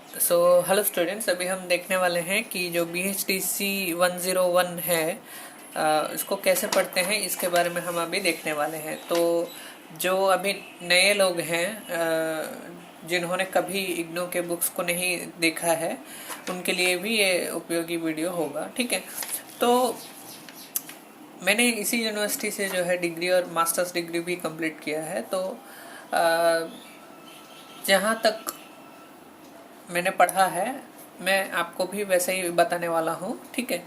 So hello students, अभी हम देखने वाले हैं कि जो BHDC 101 है, इसको कैसे पढ़ते हैं इसके बारे में हम अभी देखने वाले हैं। तो जो अभी नए लोग हैं, जिन्होंने कभी इग्नू के बुक्स को नहीं देखा है, उनके लिए भी ये उपयोगी वीडियो होगा। ठीक है, तो मैंने इसी यूनिवर्सिटी से जो है डिग्री और मास्टर्स डिग्री भी कंप्लीट किया है। तो जहाँ तक मैंने पढ़ा है, मैं आपको भी वैसे ही बताने वाला हूँ। ठीक है,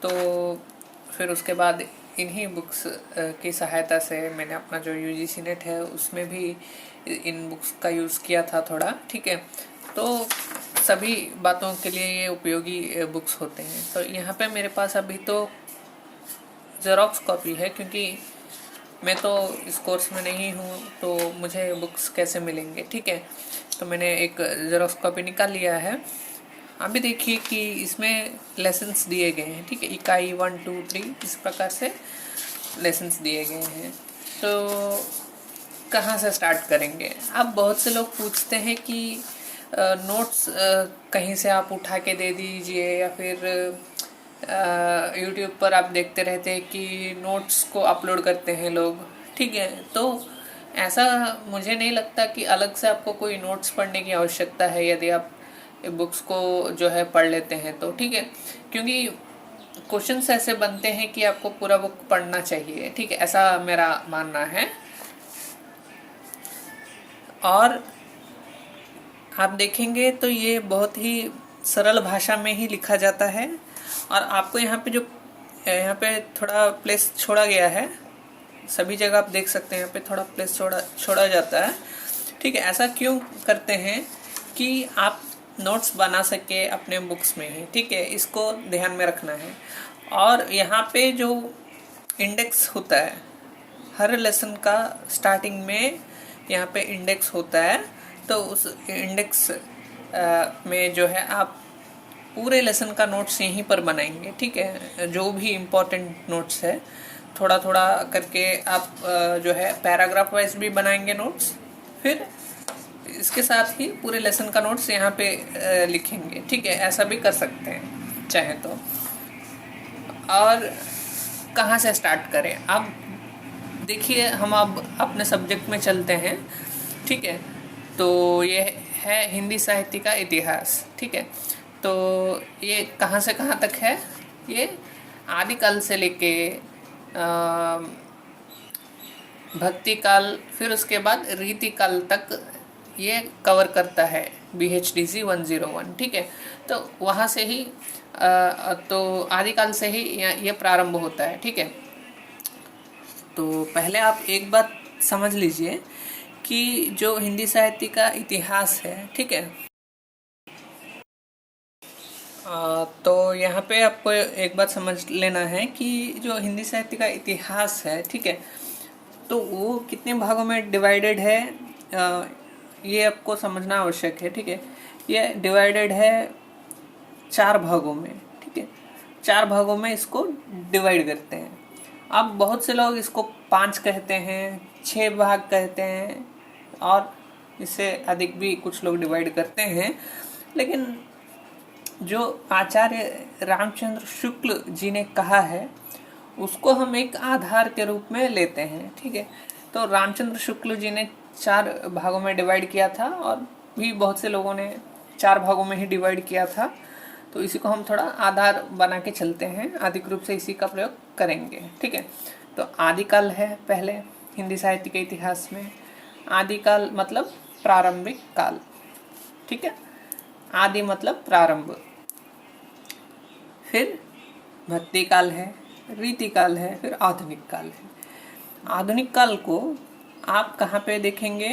तो फिर उसके बाद इन्हीं बुक्स की सहायता से मैंने अपना जो UGC नेट है उसमें भी इन बुक्स का यूज़ किया था थोड़ा। ठीक है, तो सभी बातों के लिए ये उपयोगी बुक्स होते हैं। तो यहाँ पे मेरे पास अभी तो ज़ेरॉक्स कॉपी है, क्योंकि मैं तो इस कोर्स में नहीं हूँ, तो मुझे बुक्स कैसे मिलेंगे। ठीक है, तो मैंने एक ज़ेरॉक्स कॉपी निकाल लिया है। अभी देखिए कि इसमें लेसन्स दिए गए हैं। ठीक है, इकाई 1 2 3 इस प्रकार से लेसन्स दिए गए हैं। तो कहाँ से स्टार्ट करेंगे? अब बहुत से लोग पूछते हैं कि नोट्स कहीं से आप उठा के दे दीजिए, या फिर यूट्यूब पर आप देखते रहते हैं कि नोट्स को अपलोड करते हैं लोग। ठीक है, तो ऐसा मुझे नहीं लगता कि अलग से आपको कोई नोट्स पढ़ने की आवश्यकता है यदि आप बुक्स को जो है पढ़ लेते हैं तो। ठीक है, क्योंकि क्वेश्चंस ऐसे बनते हैं कि आपको पूरा बुक पढ़ना चाहिए। ठीक है, ऐसा मेरा मानना है। और आप देखेंगे तो ये बहुत ही सरल भाषा में ही लिखा जाता है। और आपको यहाँ पे थोड़ा प्लेस छोड़ा गया है, सभी जगह आप देख सकते हैं यहाँ पे थोड़ा प्लेस छोड़ा जाता है। ठीक है, ऐसा क्यों करते हैं कि आप नोट्स बना सके अपने बुक्स में ही। ठीक है, इसको ध्यान में रखना है। और यहाँ पे जो इंडेक्स होता है, हर लेसन का स्टार्टिंग में यहाँ पे इंडेक्स होता है। तो उस इंडेक्स में जो है आप पूरे लेसन का नोट्स यहीं पर बनाएंगे। ठीक है, जो भी इम्पोर्टेंट नोट्स है थोड़ा थोड़ा करके आप जो है पैराग्राफ वाइज भी बनाएंगे नोट्स। फिर इसके साथ ही पूरे लेसन का नोट्स यहाँ पे लिखेंगे। ठीक है, ऐसा भी कर सकते हैं चाहे तो। और कहाँ से स्टार्ट करें? अब देखिए, हम अब अपने सब्जेक्ट में चलते हैं। ठीक है, तो ये है हिंदी साहित्य का इतिहास। ठीक है, तो ये कहाँ से कहाँ तक है? ये आदिकाल से लेके भक्ति काल, फिर उसके बाद रीति काल तक ये कवर करता है BHDC 101। ठीक है, तो वहाँ से ही तो आदिकाल से ही ये प्रारंभ होता है। ठीक है, तो पहले आप एक बात समझ लीजिए कि जो हिंदी साहित्य का इतिहास है, ठीक है, तो यहाँ पे आपको एक बात समझ लेना है कि जो हिंदी साहित्य का इतिहास है, ठीक है, तो वो कितने भागों में डिवाइडेड है, ये आपको समझना आवश्यक है। ठीक है, ये डिवाइडेड है 4 भागों में। ठीक है, 4 भागों में इसको डिवाइड करते हैं। अब बहुत से लोग इसको 5 कहते हैं, 6 भाग कहते हैं, और इससे अधिक भी कुछ लोग डिवाइड करते हैं। लेकिन जो आचार्य रामचंद्र शुक्ल जी ने कहा है उसको हम एक आधार के रूप में लेते हैं। ठीक है, तो रामचंद्र शुक्ल जी ने 4 भागों में डिवाइड किया था, और भी बहुत से लोगों ने 4 भागों में ही डिवाइड किया था। तो इसी को हम थोड़ा आधार बना के चलते हैं, अधिक रूप से इसी का प्रयोग करेंगे। ठीक है, तो आदिकाल है पहले हिंदी साहित्य के इतिहास में। आदिकाल मतलब प्रारंभिक काल। ठीक है, आदि मतलब प्रारंभ। फिर भक्ति काल है, रीति काल है, फिर आधुनिक काल है। आधुनिक काल को आप कहाँ पे देखेंगे?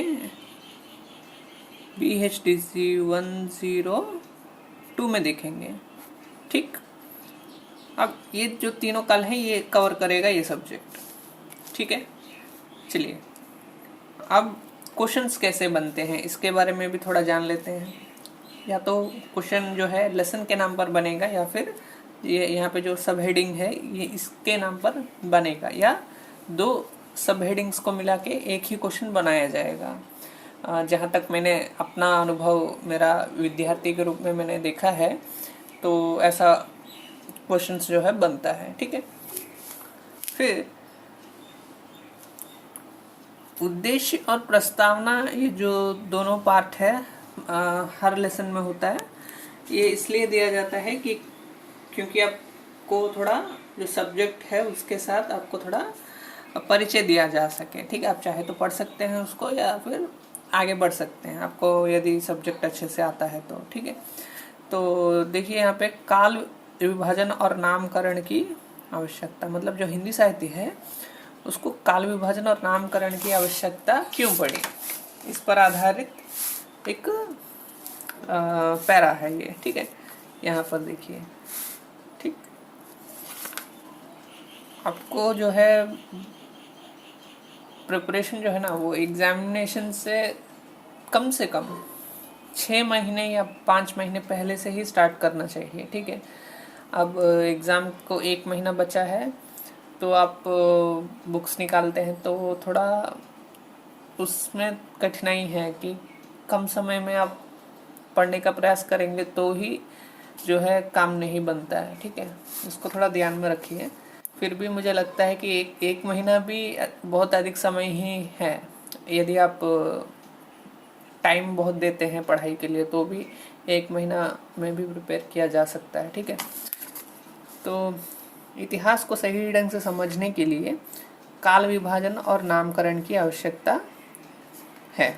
BHDC 102 में देखेंगे। ठीक, अब ये जो तीनों काल है ये कवर करेगा ये सब्जेक्ट। ठीक है, चलिए अब क्वेश्चंस कैसे बनते हैं इसके बारे में भी थोड़ा जान लेते हैं। या तो क्वेश्चन जो है लेसन के नाम पर बनेगा, या फिर ये यहाँ पे जो सब हेडिंग है ये इसके नाम पर बनेगा, या 2 सब हेडिंग्स को मिला के एक ही क्वेश्चन बनाया जाएगा। जहाँ तक मैंने अपना अनुभव मेरा विद्यार्थी के रूप में मैंने देखा है, तो ऐसा क्वेश्चंस जो है बनता है। ठीक है, फिर उद्देश्य और प्रस्तावना, ये जो दोनों पार्ट है हर लेसन में होता है। ये इसलिए दिया जाता है कि क्योंकि आपको थोड़ा जो सब्जेक्ट है उसके साथ आपको थोड़ा परिचय दिया जा सके। ठीक है, आप चाहे तो पढ़ सकते हैं उसको या फिर आगे बढ़ सकते हैं, आपको यदि सब्जेक्ट अच्छे से आता है तो। ठीक है, तो देखिए यहाँ पे काल विभाजन और नामकरण की आवश्यकता, मतलब जो हिंदी साहित्य है उसको काल विभाजन और नामकरण की आवश्यकता क्यों पड़ी, इस पर आधारित एक पैरा है ये। ठीक है, यहाँ पर देखिए। ठीक, आपको जो है प्रिपरेशन जो है ना वो एग्जामिनेशन से कम 6 महीने या 5 महीने पहले से ही स्टार्ट करना चाहिए। ठीक है, अब एग्ज़ाम को 1 महीना बचा है तो आप बुक्स निकालते हैं तो थोड़ा उसमें कठिनाई है कि कम समय में आप पढ़ने का प्रयास करेंगे तो ही जो है काम नहीं बनता है। ठीक है, इसको थोड़ा ध्यान में रखिए। फिर भी मुझे लगता है कि एक महीना भी बहुत अधिक समय ही है। यदि आप टाइम बहुत देते हैं पढ़ाई के लिए तो भी 1 महीना में भी प्रिपेयर किया जा सकता है। ठीक है, तो इतिहास को सही ढंग से समझने के लिए काल विभाजन और नामकरण की आवश्यकता है।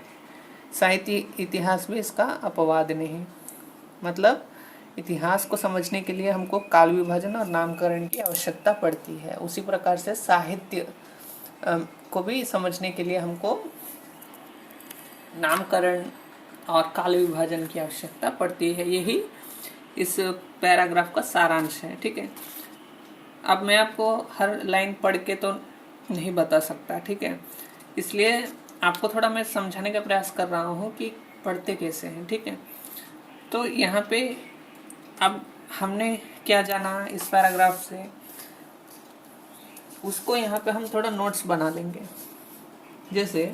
साहित्य इतिहास भी इसका अपवाद नहीं। मतलब इतिहास को समझने के लिए हमको काल विभाजन और नामकरण की आवश्यकता पड़ती है, उसी प्रकार से साहित्य को भी समझने के लिए हमको नामकरण और काल विभाजन की आवश्यकता पड़ती है। यही इस पैराग्राफ का सारांश है। ठीक है, अब मैं आपको हर लाइन पढ़ के तो नहीं बता सकता। ठीक है, इसलिए आपको थोड़ा मैं समझाने का प्रयास कर रहा हूँ कि पढ़ते कैसे हैं। ठीक है, तो यहाँ पे अब हमने क्या जाना इस पैराग्राफ से, उसको यहाँ पे हम थोड़ा नोट्स बना लेंगे। जैसे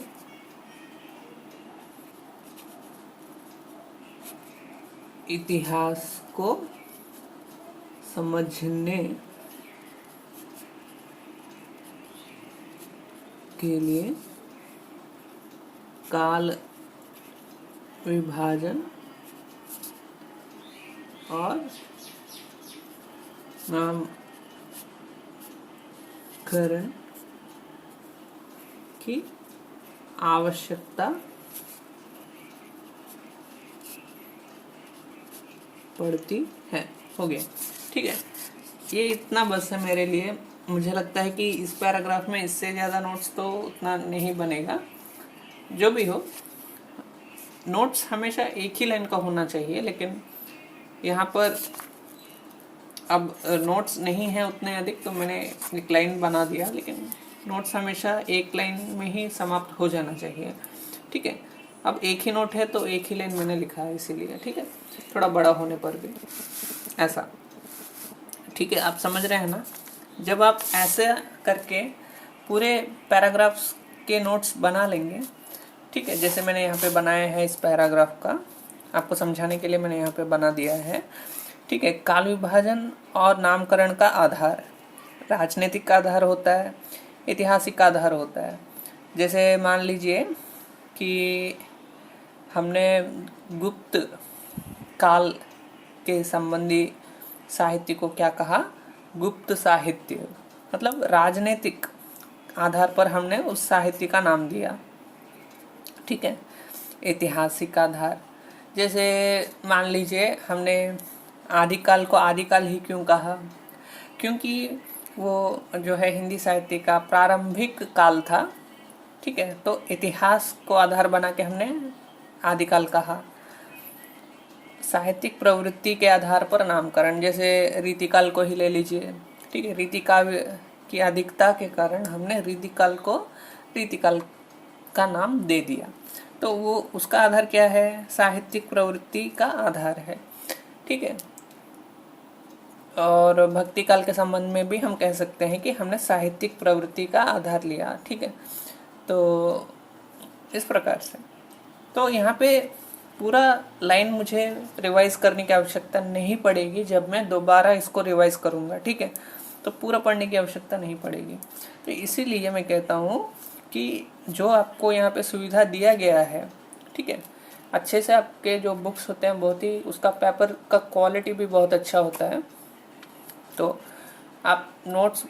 इतिहास को समझने के लिए काल विभाजन और नामकरण की आवश्यकता पड़ती है। हो गया। ठीक है, ये इतना बस है मेरे लिए। मुझे लगता है कि इस पैराग्राफ में इससे ज़्यादा नोट्स तो उतना नहीं बनेगा। जो भी हो, नोट्स हमेशा एक ही लाइन का होना चाहिए, लेकिन यहाँ पर अब नोट्स नहीं है उतने अधिक तो मैंने एक लाइन बना दिया, लेकिन नोट्स हमेशा एक लाइन में ही समाप्त हो जाना चाहिए। ठीक है, अब एक ही नोट है तो एक ही लाइन मैंने लिखा है इसीलिए। ठीक है, थोड़ा बड़ा होने पर भी ऐसा। ठीक है, आप समझ रहे हैं ना। जब आप ऐसे करके पूरे पैराग्राफ्स के नोट्स बना लेंगे, ठीक है, जैसे मैंने यहाँ पे बनाया है इस पैराग्राफ का, आपको समझाने के लिए मैंने यहाँ पे बना दिया है। ठीक है, काल विभाजन और नामकरण का आधार राजनीतिक आधार होता है, ऐतिहासिक आधार होता है। जैसे मान लीजिए कि हमने गुप्त काल के संबंधी साहित्य को क्या कहा, गुप्त साहित्य। मतलब राजनीतिक आधार पर हमने उस साहित्य का नाम दिया। ठीक है, ऐतिहासिक आधार, जैसे मान लीजिए हमने आदिकाल को आदिकाल ही क्यों कहा, क्योंकि वो जो है हिंदी साहित्य का प्रारंभिक काल था। ठीक है, तो इतिहास को आधार बना के हमने आदिकाल कहा। साहित्यिक प्रवृत्ति के आधार पर नामकरण, जैसे रीतिकाल को ही ले लीजिए। ठीक है, रीतिकाल की अधिकता के कारण हमने रीतिकाल को रीतिकाल का नाम दे दिया, तो वो उसका आधार क्या है, साहित्यिक प्रवृत्ति का आधार है। ठीक है, और भक्ति काल के संबंध में भी हम कह सकते हैं कि हमने साहित्यिक प्रवृत्ति का आधार लिया। ठीक है, तो इस प्रकार से तो यहाँ पे पूरा लाइन मुझे रिवाइज करने की आवश्यकता नहीं पड़ेगी जब मैं दोबारा इसको रिवाइज करूँगा, ठीक है। तो पूरा पढ़ने की आवश्यकता नहीं पड़ेगी। तो इसीलिए मैं कहता हूँ कि जो आपको यहाँ पे सुविधा दिया गया है, ठीक है, अच्छे से आपके जो बुक्स होते हैं बहुत ही, उसका पेपर का क्वालिटी भी बहुत अच्छा होता है। तो आप नोट्स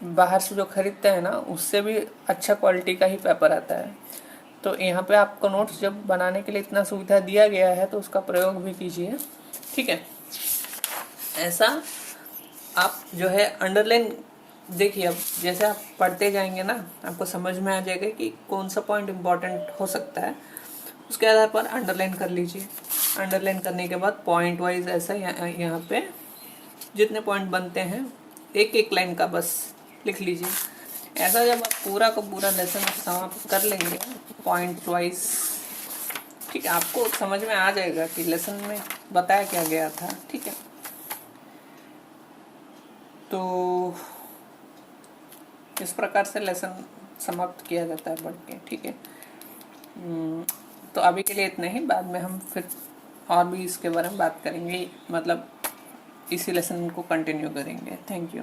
बाहर से जो खरीदते हैं ना, उससे भी अच्छा क्वालिटी का ही पेपर आता है। तो यहाँ पे आपको नोट्स जब बनाने के लिए इतना सुविधा दिया गया है तो उसका प्रयोग भी कीजिए, ठीक है। ऐसा आप जो है अंडरलाइन देखिए, अब जैसे आप पढ़ते जाएंगे ना, आपको समझ में आ जाएगा कि कौन सा पॉइंट इम्पोर्टेंट हो सकता है, उसके आधार पर अंडरलाइन कर लीजिए। अंडरलाइन करने के बाद पॉइंट वाइज ऐसा यहाँ पे जितने पॉइंट बनते हैं एक एक लाइन का बस लिख लीजिए। ऐसा जब आप पूरा का पूरा लेसन समाप्त कर लेंगे पॉइंट वाइज, ठीक है, आपको समझ में आ जाएगा कि लेसन में बताया क्या गया था, ठीक है। तो इस प्रकार से लेसन समाप्त किया जाता है पढ़ के, ठीक है। तो अभी के लिए इतना ही, बाद में हम फिर और भी इसके बारे में बात करेंगे, मतलब इसी लेसन को कंटिन्यू करेंगे। Thank you.